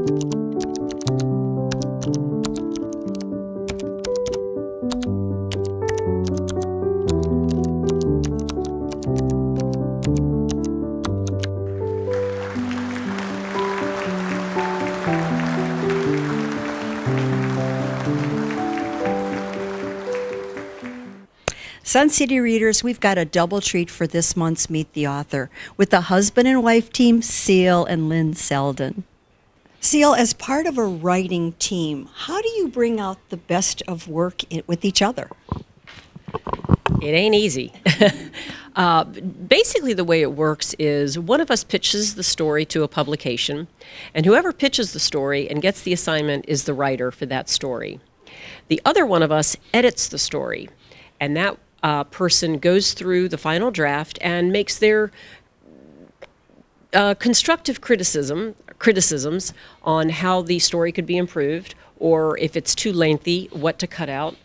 Sun City readers, we've got a double treat for this month's Meet the Author with the husband and wife team, Cele and Lynn Seldon. Cele, as part of a writing team, how do you bring out the best of work with each other? It ain't easy. Basically, the way it works is one of us pitches the story to a publication, and whoever pitches the story and gets the assignment is the writer for that story. The other one of us edits the story, and that person goes through the final draft and makes their constructive criticisms on how the story could be improved, or if it's too lengthy, what to cut out,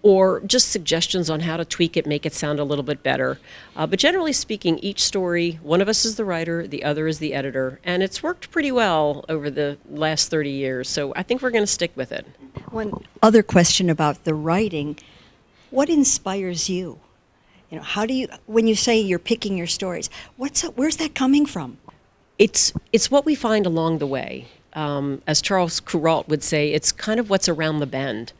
or just suggestions on how to tweak it, make it sound a little bit better. But generally speaking, each story, one of us is the writer, the other is the editor, and it's worked pretty well over the last 30 years, so I think we're going to stick with it. One other question about the writing. What inspires you? How do you, when you say you're picking your stories, where's that coming from? It's what we find along the way. As Charles Kuralt would say, it's kind of what's around the bend.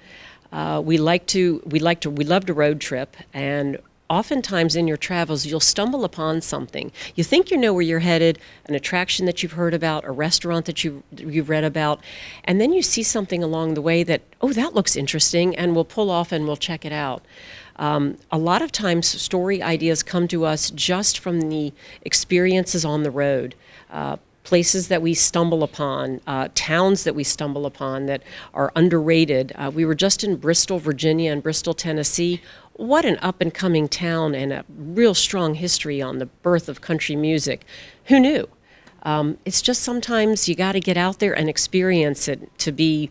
We love to road trip, and oftentimes in your travels, you'll stumble upon something. You think you know where you're headed, an attraction that you've heard about, a restaurant that you've read about, and then you see something along the way that, oh, that looks interesting, and we'll pull off and we'll check it out. A lot of times, story ideas come to us just from the experiences on the road. Places that we stumble upon, towns that we stumble upon that are underrated. We were just in Bristol, Virginia, and Bristol, Tennessee. What an up-and-coming town, and a real strong history on the birth of country music. Who knew? It's just sometimes you got to get out there and experience it to be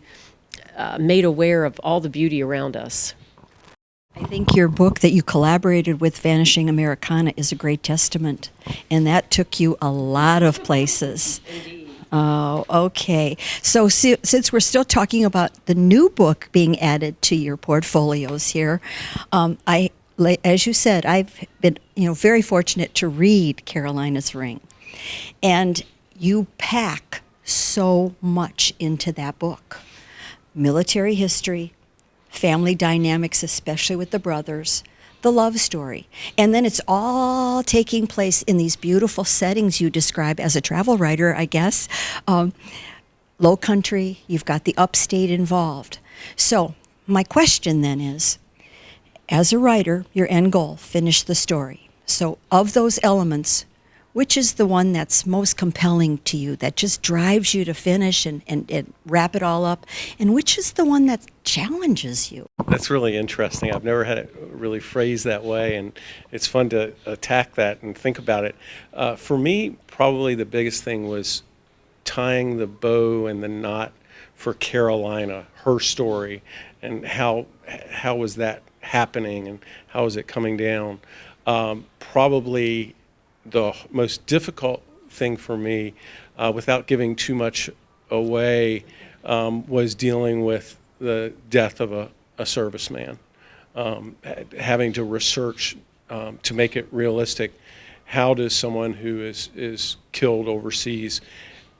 made aware of all the beauty around us. I think your book that you collaborated with, Vanishing Americana, is a great testament, and that took you a lot of places. Indeed. Oh, okay. So since we're still talking about the new book being added to your portfolios here, as you said, I've been very fortunate to read Carolina's Ring, and you pack so much into that book. Military history, family dynamics, especially with the brothers, the love story. And then it's all taking place in these beautiful settings you describe as a travel writer, I guess. Low country, you've got the upstate involved. So my question then is, as a writer, your end goal, finish the story. So of those elements, which is the one that's most compelling to you, that just drives you to finish and wrap it all up? And which is the one that challenges you? That's really interesting. I've never had it really phrased that way, and it's fun to attack that and think about it. For me, probably the biggest thing was tying the bow and the knot for Carolina, her story, and how was that happening and how is it coming down. Probably the most difficult thing for me, without giving too much away, was dealing with the death of a serviceman. Having to research to make it realistic, how does someone who is killed overseas,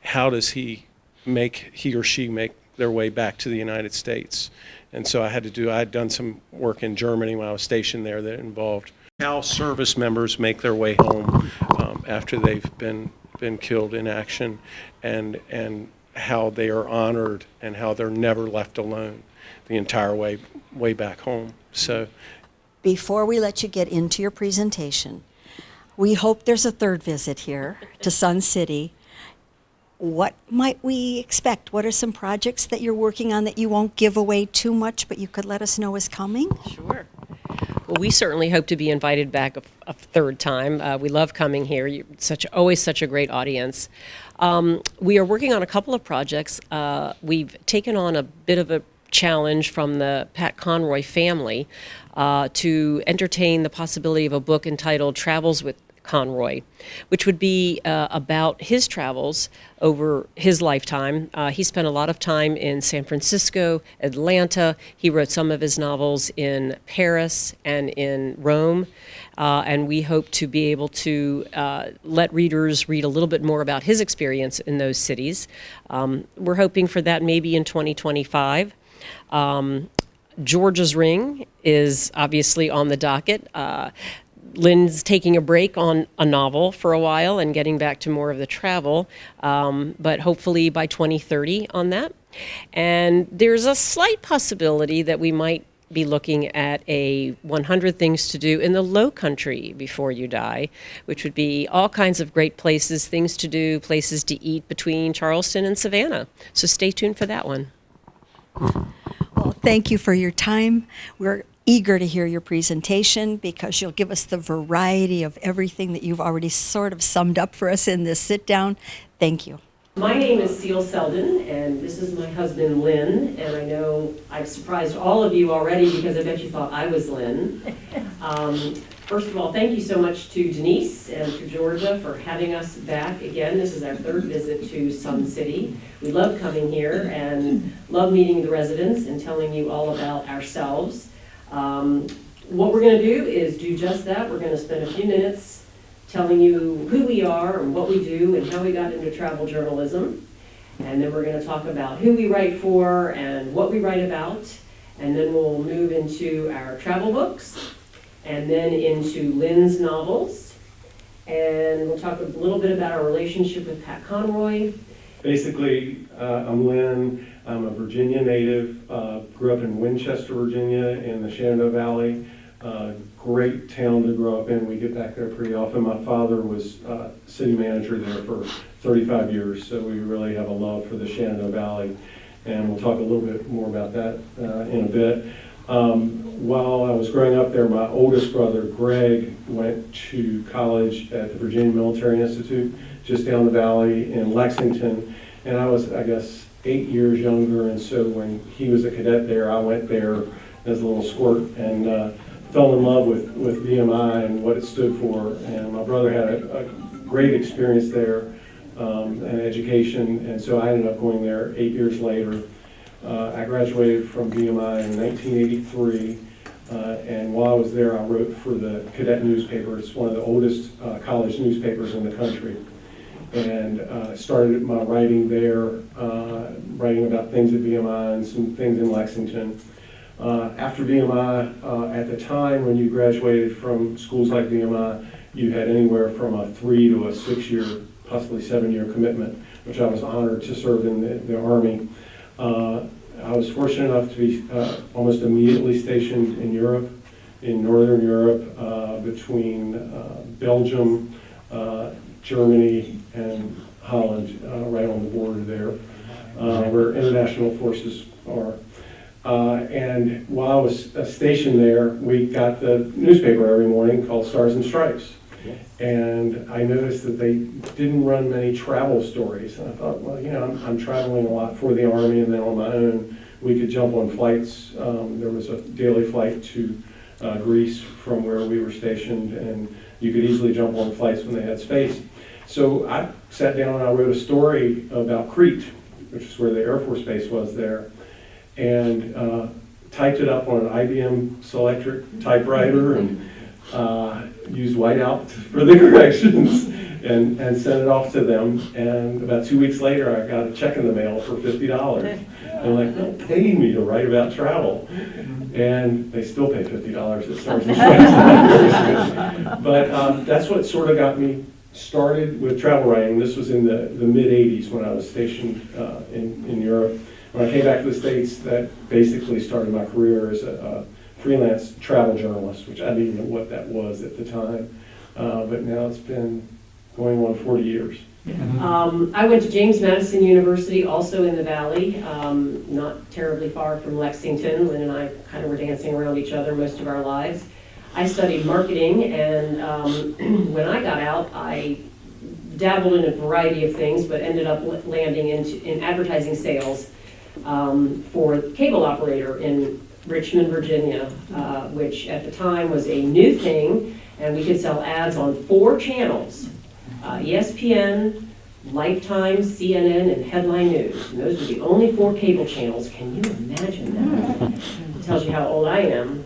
how does he or she make their way back to the United States? And so I had done some work in Germany when I was stationed there that involved how service members make their way home after they've been killed in action, and how they are honored and how they're never left alone the entire way back home. So, before we let you get into your presentation, we hope there's a third visit here to Sun City. What might we expect? What are some projects that you're working on that you won't give away too much, but you could let us know is coming? Sure. Well, we certainly hope to be invited back a third time. We love coming here. You're always such a great audience. We are working on a couple of projects. We've taken on a bit of a challenge from the Pat Conroy family to entertain the possibility of a book entitled Travels with Conroy, which would be about his travels over his lifetime. He spent a lot of time in San Francisco, Atlanta. He wrote some of his novels in Paris and in Rome. And we hope to be able to let readers read a little bit more about his experience in those cities. We're hoping for that maybe in 2025. Georgia's Ring is obviously on the docket. Lynn's taking a break on a novel for a while and getting back to more of the travel, but hopefully by 2030 on that. And there's a slight possibility that we might be looking at a 100 Things to Do in the Low Country Before You Die, which would be all kinds of great places, things to do, places to eat between Charleston and Savannah. So stay tuned for that one. Well, thank you for your time. We're eager to hear your presentation because you'll give us the variety of everything that you've already sort of summed up for us in this sit down. Thank you. My name is Cele Seldon, and this is my husband, Lynn, and I know I've surprised all of you already because I bet you thought I was Lynn. First of all, thank you so much to Denise and to Georgia for having us back again. This is our third visit to Sun City. We love coming here and love meeting the residents and telling you all about ourselves. What we're going to do is do just that. We're going to spend a few minutes telling you who we are and what we do and how we got into travel journalism. And then we're going to talk about who we write for and what we write about. And then we'll move into our travel books and then into Lynn's novels. And we'll talk a little bit about our relationship with Pat Conroy. Basically, I'm Lynn. I'm a Virginia native. Grew up in Winchester, Virginia, in the Shenandoah Valley. Great town to grow up in. We get back there pretty often. My father was city manager there for 35 years, so we really have a love for the Shenandoah Valley. And we'll talk a little bit more about that in a bit. While I was growing up there, my oldest brother, Greg, went to college at the Virginia Military Institute, just down the valley in Lexington. And I was, I guess, 8 years younger, and so when he was a cadet there, I went there as a little squirt and fell in love with VMI and what it stood for. And my brother had a great experience there and education, and so I ended up going there 8 years later. I graduated from VMI in 1983, and while I was there, I wrote for the cadet newspaper. It's one of the oldest college newspapers in the country. And started my writing there, writing about things at VMI and some things in Lexington. After VMI, at the time when you graduated from schools like VMI, you had anywhere from a 3 to a 6 year, possibly 7 year commitment, which I was honored to serve in the Army. I was fortunate enough to be almost immediately stationed in Europe, in Northern Europe, between Belgium, Germany, and Holland, right on the border there, where international forces are. And while I was stationed there, we got the newspaper every morning called Stars and Stripes. And I noticed that they didn't run many travel stories. And I thought, well, you know, I'm traveling a lot for the Army, and then on my own, we could jump on flights. There was a daily flight to Greece from where we were stationed, and you could easily jump on flights when they had space. So I sat down and I wrote a story about Crete, which is where the Air Force Base was there, and typed it up on an IBM Selectric typewriter and used whiteout for the corrections and sent it off to them. And about 2 weeks later, I got a check in the mail for $50. And like, they'll pay me to write about travel. And they still pay $50 at Stars and Stripes. But that's what sort of got me started with travel writing. This was in the mid-'80s when I was stationed in Europe. When I came back to the States, that basically started my career as a freelance travel journalist, which I didn't even know what that was at the time. But now it's been going on 40 years. I went to James Madison University, also in the Valley, not terribly far from Lexington. Lynn and I kind of were dancing around each other most of our lives. I studied marketing, and when I got out, I dabbled in a variety of things, but ended up landing in advertising sales for a cable operator in Richmond, Virginia, which at the time was a new thing, And we could sell ads on 4 channels, ESPN, Lifetime, CNN, and Headline News. And those were the only 4 cable channels. Can you imagine that? It tells you how old I am.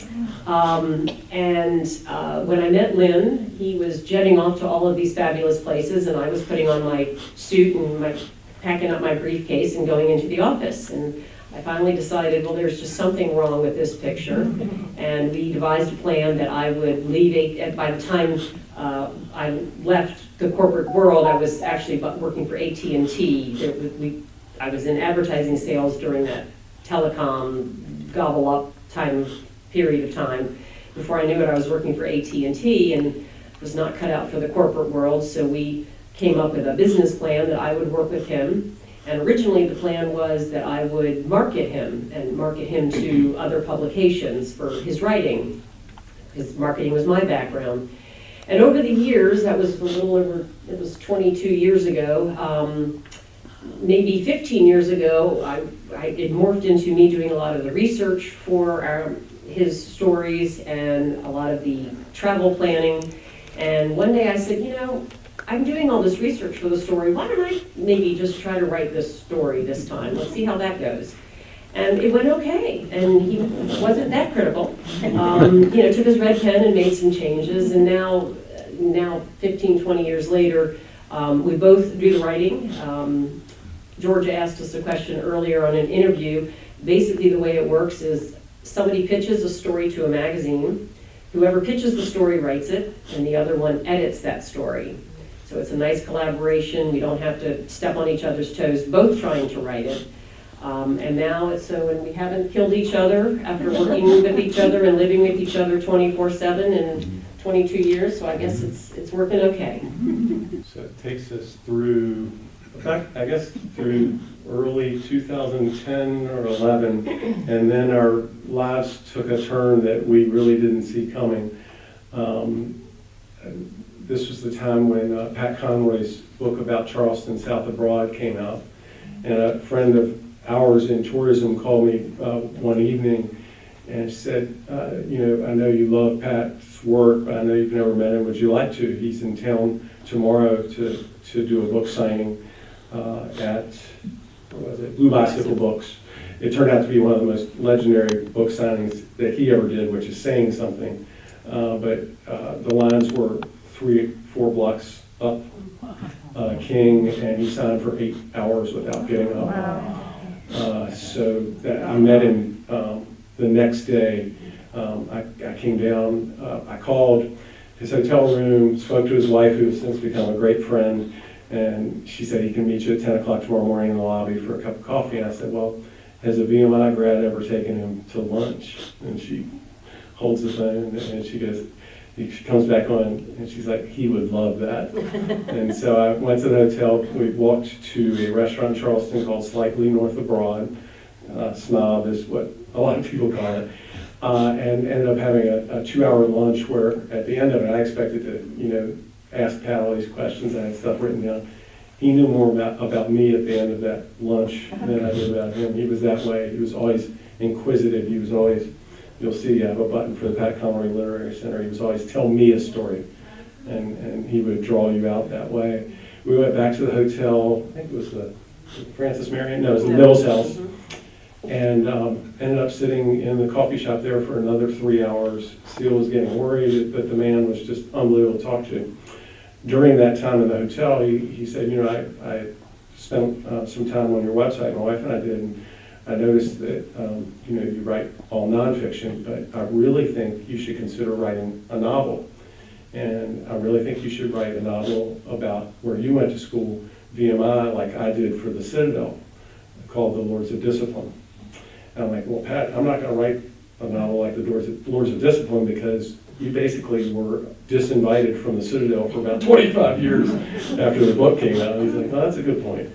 When I met Lynn, he was jetting off to all of these fabulous places, and I was putting on my suit and packing up my briefcase and going into the office. And I finally decided, well, there's just something wrong with this picture. And we devised a plan that I would leave, by the time I left the corporate world, I was actually working for AT&T. I was in advertising sales during that telecom gobble up period of time. Before I knew it, I was working for AT&T and was not cut out for the corporate world, so we came up with a business plan that I would work with him. And originally the plan was that I would market him to other publications for his writing, because marketing was my background. And over the years, that was it was 22 years ago, maybe 15 years ago, it morphed into me doing a lot of the research for his stories and a lot of the travel planning. And one day I said, I'm doing all this research for the story. Why don't I maybe just try to write this story this time? Let's see how that goes. And it went okay, and he wasn't that critical. Took his red pen and made some changes, and now 15, 20 years later, we both do the writing. Georgia asked us a question earlier on an interview. Basically, the way it works is somebody pitches a story to a magazine. Whoever pitches the story writes it, and the other one edits that story. So it's a nice collaboration. We don't have to step on each other's toes, both trying to write it. And now and we haven't killed each other after working with each other and living with each other 24/7 in 22 years, so I guess it's working okay. So it takes us through early 2010 or 11, and then our lives took a turn that we really didn't see coming. This was the time when Pat Conroy's book about Charleston South Abroad came out, and a friend of ours in tourism called me one evening and said, I know you love Pat's work, but I know you've never met him. Would you like to? He's in town tomorrow to do a book signing at Blue Bicycle Books. It turned out to be one of the most legendary book signings that he ever did, which is saying something. But the lines were 3-4 blocks up King, and he signed for 8 hours without getting up. So that I met him the next day. I came down, I called his hotel room, spoke to his wife, who has since become a great friend, and she said he can meet you at 10 o'clock tomorrow morning in the lobby for a cup of coffee. And I said, well, has a VMI grad ever taken him to lunch? And she holds the phone and she goes, she comes back on and she's like, he would love that. And so I went to the hotel. We walked to a restaurant in Charleston called Slightly North of Broad. Snob is what a lot of people call it. And ended up having a 2-hour lunch where at the end of it, I expected to, ask Pat all these questions. I had stuff written down. He knew more about me at the end of that lunch than I did about him. He was that way. He was always inquisitive. He was always, you'll see I have a button for the Pat Conroy Literary Center. He was always, tell me a story. And he would draw you out that way. We went back to the hotel. I think it was the Francis Marion? No, it was the Mills House. And ended up sitting in the coffee shop there for another 3 hours. Steele was getting worried, but the man was just unbelievable to talk to. During that time in the hotel, he said, I spent some time on your website, my wife and I did, and I noticed that you write all nonfiction, but I really think you should consider writing a novel. And I really think you should write a novel about where you went to school, VMI, like I did for the Citadel, called The Lords of Discipline. And I'm like, well, Pat, I'm not going to write a novel like The Lords of Discipline because you basically were disinvited from the Citadel for about 25 years after the book came out. And he's like, no, that's a good point.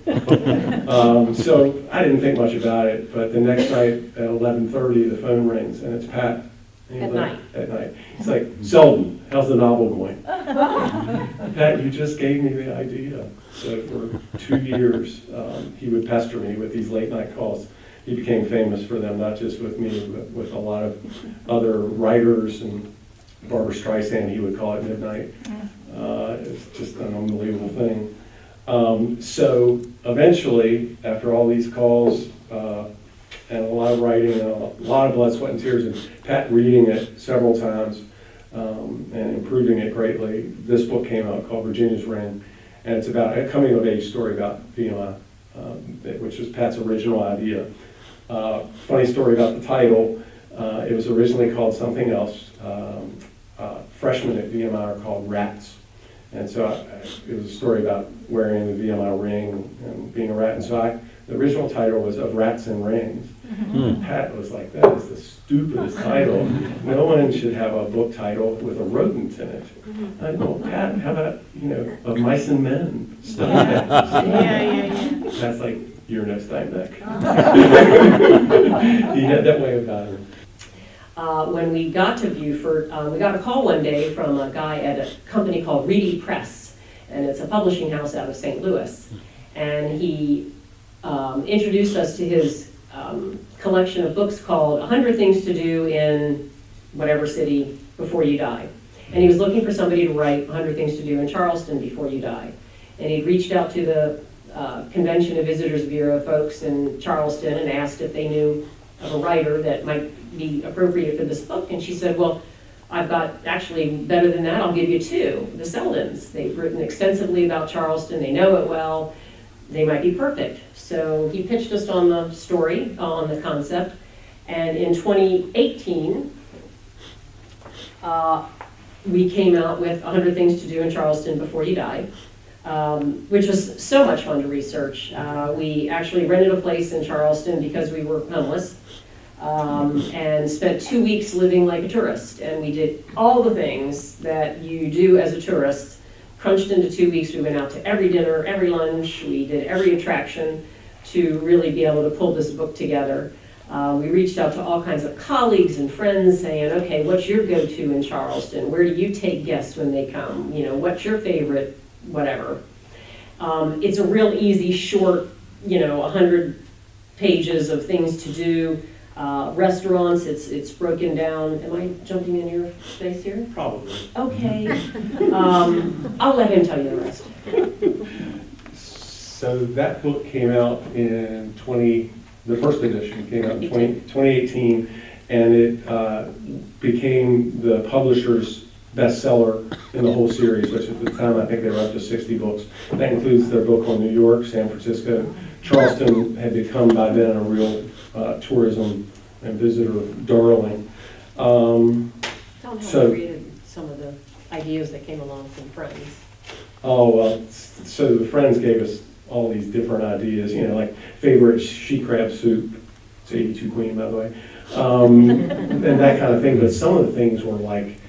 So I didn't think much about it, but the next night at 11:30, the phone rings, and it's Pat. At night. At night. He's like, Seldon, how's the novel going? Pat, you just gave me the idea. So for 2 years, he would pester me with these late night calls. He became famous for them, not just with me, but with a lot of other writers and Barbara Streisand, he would call it midnight. It's just an unbelievable thing. So eventually, after all these calls and a lot of writing and a lot of blood, sweat, and tears, and Pat reading it several times and improving it greatly, this book came out called Virginia's Ring, and it's about a coming-of-age story about VMI, which was Pat's original idea. Funny story about the title, it was originally called something else. Freshmen at VMI are called rats. And so it was a story about wearing the VMI ring and being a rat. And so the original title was Of Rats and Rings. And Pat was like, that is the stupidest title. No one should have a book title with a rodent in it. I go, Pat, how about, Of Mice and Men? Yeah. That's like, you're no Steinbeck. He had that way about him. When we got to Beaufort, we got a call one day from a guy at a company called Reedy Press, and it's a publishing house out of St. Louis. And he introduced us to his collection of books called 100 Things to Do in whatever city before you die. And he was looking for somebody to write 100 Things to Do in Charleston before you die. And he'd reached out to the Convention and Visitors Bureau folks in Charleston and asked if they knew of a writer that might be appropriate for this book. And she said, well, I've got actually better than that, I'll give you two, the Seldons. They've written extensively about Charleston, they know it well, they might be perfect. So he pitched us on the story, on the concept, and in 2018, we came out with 100 Things to Do in Charleston Before You Die, which was so much fun to research. We actually rented a place in Charleston because we were homeless, and spent 2 weeks living like a tourist. And we did all the things that you do as a tourist, crunched into 2 weeks. We went out to every dinner, every lunch, we did every attraction to really be able to pull this book together. We reached out to all kinds of colleagues and friends saying, okay, what's your go-to in Charleston? Where do you take guests when they come? What's your favorite, whatever. It's a real easy, short, 100 pages of things to do. Restaurants, it's broken down. Am I jumping in your space here? Probably. Okay. I'll let him tell you the rest. So that book came out in the first edition came out in 2018, and it became the publisher's bestseller in the whole series, which at the time I think they were up to 60 books. That includes their book on New York, San Francisco. Charleston had become by then a real tourism and visitor darling. Tell them how we created some of the ideas that came along from friends. Oh, well, so the friends gave us all these different ideas, like favorite she crab soup. It's 82 Queen, by the way. And that kind of thing. But some of the things were like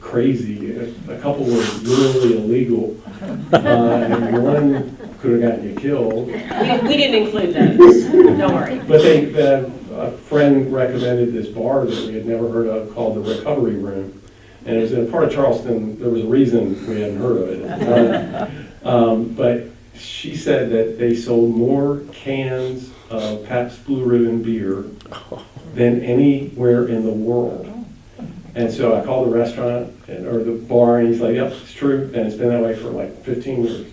crazy. A couple were literally illegal. And one could have gotten you killed. We didn't include those, don't worry. But a friend recommended this bar that we had never heard of called the Recovery Room. And it was in a part of Charleston. There was a reason we hadn't heard of it at the time. But she said that they sold more cans of Pabst Blue Ribbon beer than anywhere in the world. And so I called the restaurant or the bar, and he's like, yep, it's true. And it's been that way for like 15 years.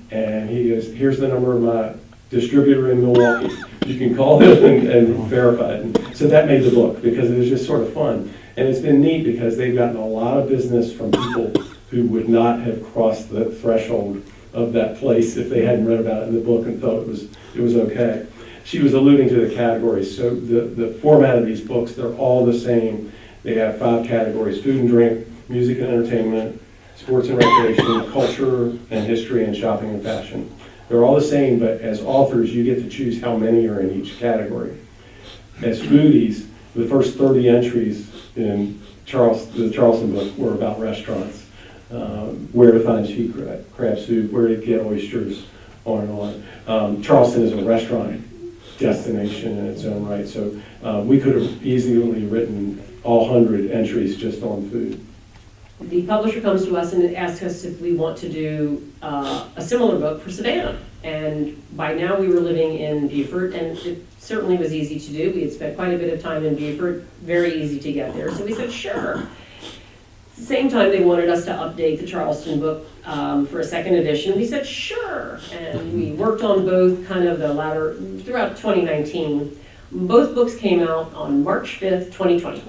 And he goes, here's the number of my distributor in Milwaukee. You can call them and verify it. And so that made the book because it was just sort of fun. And it's been neat because they've gotten a lot of business from people who would not have crossed the threshold of that place if they hadn't read about it in the book and thought it was okay. She was alluding to the categories. So the format of these books, they're all the same. They have 5 categories: food and drink, music and entertainment, sports and recreation, culture and history, and shopping and fashion. They're all the same, but as authors, you get to choose how many are in each category. As foodies, the first 30 entries in the Charleston book were about restaurants, where to find she crab soup, where to get oysters, on and on. Charleston is a restaurant destination in its own right, so we could have easily written all 100 entries just on food. The publisher comes to us and asks us if we want to do a similar book for Savannah. And by now we were living in Beaufort, and it certainly was easy to do. We had spent quite a bit of time in Beaufort, very easy to get there. So we said, sure. Same time, they wanted us to update the Charleston book for a second edition. We said, sure. And we worked on both kind of the latter, throughout 2019. Both books came out on March 5th, 2020.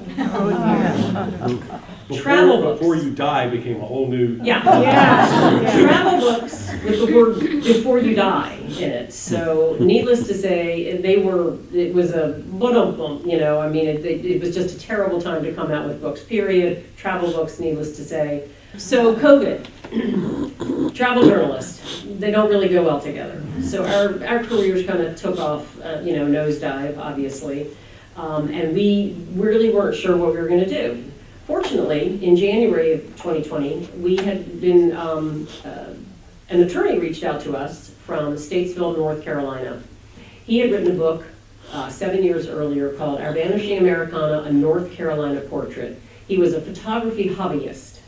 Travel books. Before You Die became a whole new. Yeah. Travel books with the word "before you die" in it. So, needless to say, it was a ba-dum-bum, I mean, it was just a terrible time to come out with books, period. Travel books, needless to say. So, COVID, travel journalist, they don't really go well together. So, our careers kind of took off, nosedive, obviously. And we really weren't sure what we were going to do. Fortunately, in January of 2020, we had been, an attorney reached out to us from Statesville, North Carolina. He had written a book 7 years earlier called Our Vanishing Americana, a North Carolina Portrait. He was a photography hobbyist,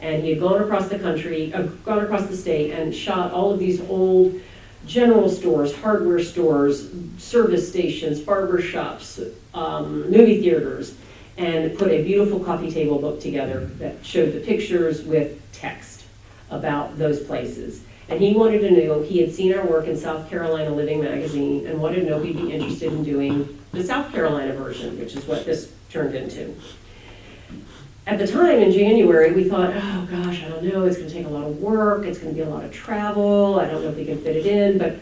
and he had gone across the country, gone across the state, and shot all of these old general stores, hardware stores, service stations, barber shops, movie theaters, and put a beautiful coffee table book together that showed the pictures with text about those places. And he wanted to know, he had seen our work in South Carolina Living magazine and wanted to know if we'd be interested in doing the South Carolina version, which is what this turned into. At the time, in January, we thought, oh gosh, I don't know, it's gonna take a lot of work, it's gonna be a lot of travel, I don't know if we can fit it in, but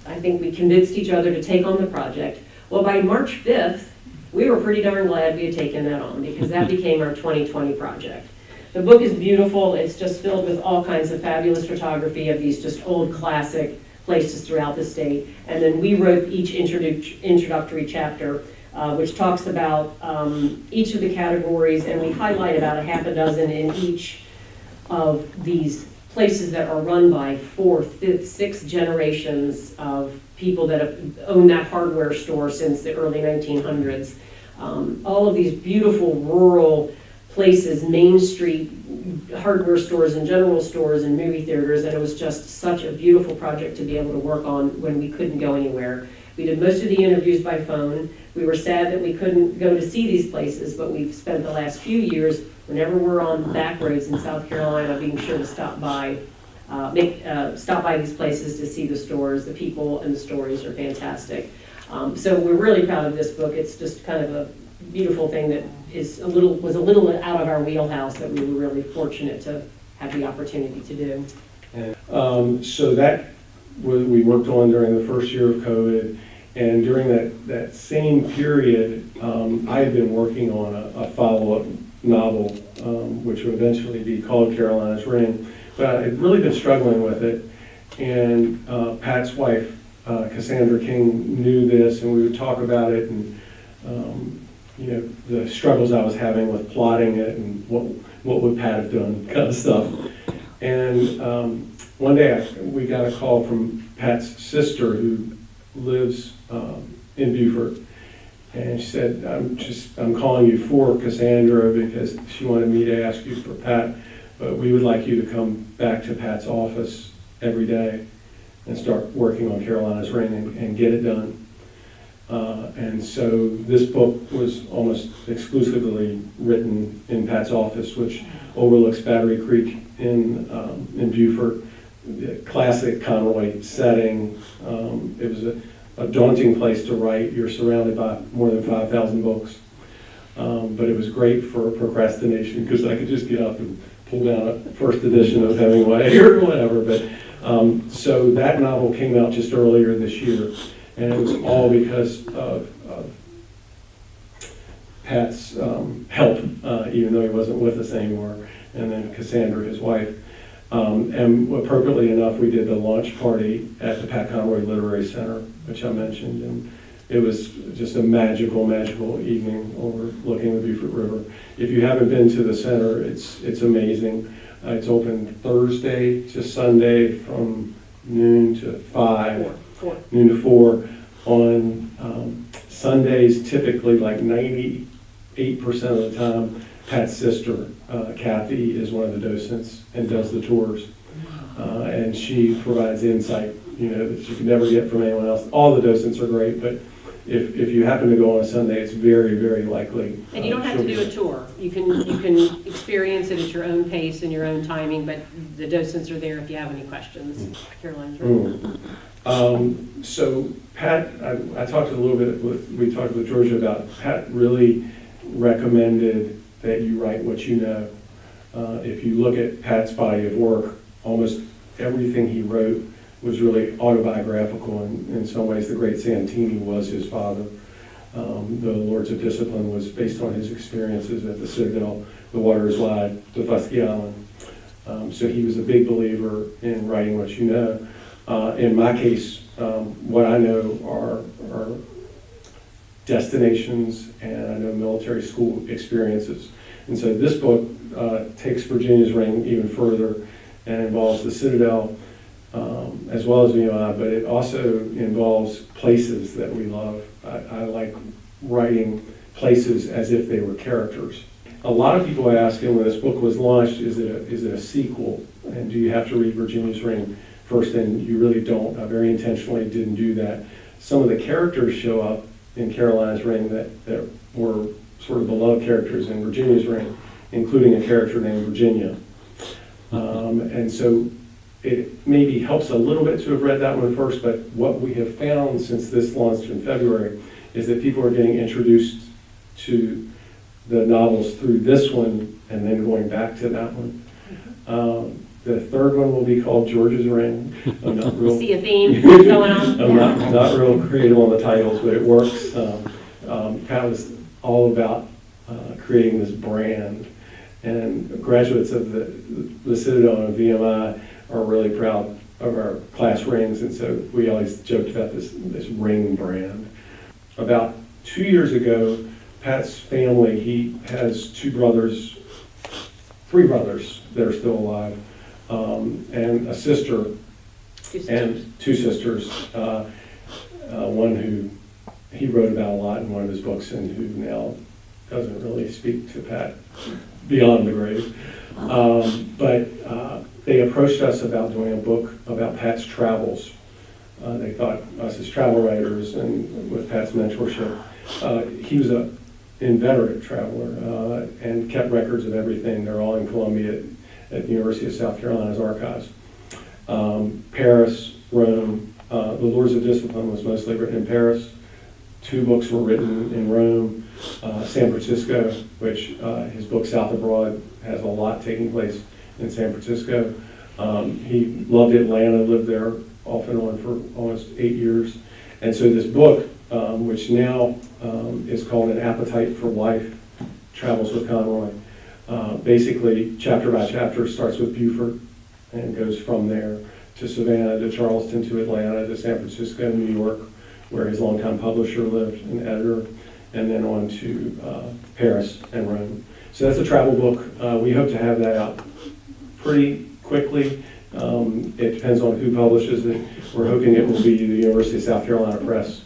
I think we convinced each other to take on the project. Well, by March 5th, we were pretty darn glad we had taken that on, because that became our 2020 project. The book is beautiful. It's just filled with all kinds of fabulous photography of these just old classic places throughout the state. And then we wrote each introductory chapter, which talks about each of the categories, and we highlight about a half a dozen in each of these places that are run by 4th, 5th, 6th generations of people that have owned that hardware store since the early 1900s. All of these beautiful rural places, Main Street hardware stores and general stores and movie theaters, and it was just such a beautiful project to be able to work on when we couldn't go anywhere. We did most of the interviews by phone. We were sad that we couldn't go to see these places, but we've spent the last few years, whenever we're on back roads in South Carolina, being sure to stop by these places to see the stores. The people and the stories are fantastic. So we're really proud of this book. It's just kind of a beautiful thing that was a little out of our wheelhouse that we were really fortunate to have the opportunity to do. And, so that we worked on during the first year of COVID, and during that same period, I had been working on a follow-up novel, which would eventually be called Carolina's Ring, but I had really been struggling with it, and Pat's wife, Cassandra King, knew this, and we would talk about it, and the struggles I was having with plotting it, and what would Pat have done, kind of stuff. And one day we got a call from Pat's sister, who lives in Beaufort, and she said, I'm calling you for Cassandra because she wanted me to ask you for Pat, but we would like you to come back to Pat's office every day and start working on Carolina's Ring and get it done. And so this book was almost exclusively written in Pat's office, which overlooks Battery Creek in Beaufort, the classic Conroy setting. It was a daunting place to write. You're surrounded by more than 5,000 books. But it was great for procrastination because I could just get up and pull down a first edition of Hemingway or whatever. But so that novel came out just earlier this year, and it was all because of Pat's help, even though he wasn't with us anymore, and then Cassandra, his wife. And appropriately enough, we did the launch party at the Pat Conroy Literary Center, which I mentioned, and it was just a magical, magical evening overlooking the Beaufort River. If you haven't been to the center, it's amazing. It's open Thursday to Sunday from noon to 5, noon to 4. On Sundays, typically like 98% of the time, Pat's sister, Kathy, is one of the docents and does the tours. And she provides insight, that you can never get from anyone else. All the docents are great, but if you happen to go on a Sunday, it's very, very likely. And you don't have to do a tour. You can experience it at your own pace and your own timing, but the docents are there if you have any questions. Caroline's right. So Pat, I talked a little bit we talked with Georgia about, Pat really recommended that you write what you know. If you look at Pat's body of work, almost everything he wrote was really autobiographical. In some ways, the great Santini was his father. The Lords of Discipline was based on his experiences at the Citadel, The Water is Wide, the Fusky Island. So he was a big believer in writing what you know. In my case, what I know are destinations, and I know military school experiences. And so this book takes Virginia's Ring even further and involves the Citadel, as well as VMI, but it also involves places that we love. I like writing places as if they were characters. A lot of people ask, and when this book was launched, is it a sequel? And do you have to read Virginia's Ring first? And you really don't. I very intentionally didn't do that. Some of the characters show up in Caroline's Ring that were sort of beloved characters in Virginia's Ring, including a character named Virginia. And so it maybe helps a little bit to have read that one first, but what we have found since this launched in February is that people are getting introduced to the novels through this one and then going back to that one. The third one will be called George's Ring. I'm not real, see a theme going on? I'm not real creative on the titles, but it works. Pat was all about creating this brand. And graduates of the Citadel and VMI are really proud of our class rings, and so we always joked about this ring brand. About 2 years ago, Pat's family, he has three brothers that are still alive, and a sister, and two sisters, one who he wrote about a lot in one of his books and who now doesn't really speak to Pat beyond the grave. But they approached us about doing a book about Pat's travels. They thought us as travel writers and with Pat's mentorship, he was an inveterate traveler and kept records of everything. They're all in Columbia at the University of South Carolina's archives. Paris, Rome, The Lords of Discipline was mostly written in Paris. 2 books were written in Rome. San Francisco, which his book South Abroad has a lot taking place in San Francisco. He loved Atlanta, lived there off and on for almost 8 years. And so this book, which now is called An Appetite for Life, Travels with Conroy, basically chapter by chapter starts with Beaufort and goes from there to Savannah, to Charleston, to Atlanta, to San Francisco, New York, where his longtime publisher lived, an editor, and then on to Paris and Rome. So that's a travel book. We hope to have that out pretty quickly. It depends on who publishes it. We're hoping it will be the University of South Carolina Press.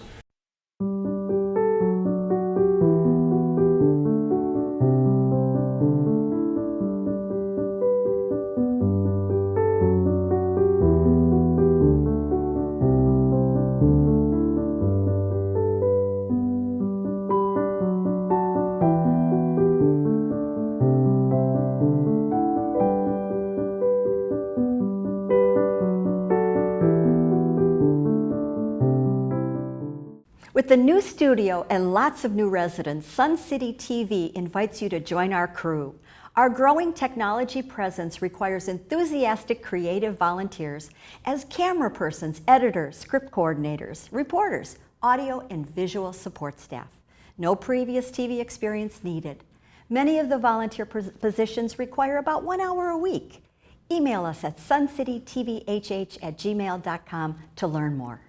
With the new studio and lots of new residents, Sun City TV invites you to join our crew. Our growing technology presence requires enthusiastic creative volunteers as camera persons, editors, script coordinators, reporters, audio and visual support staff. No previous TV experience needed. Many of the volunteer positions require about 1 hour a week. Email us at suncitytvhh@gmail.com to learn more.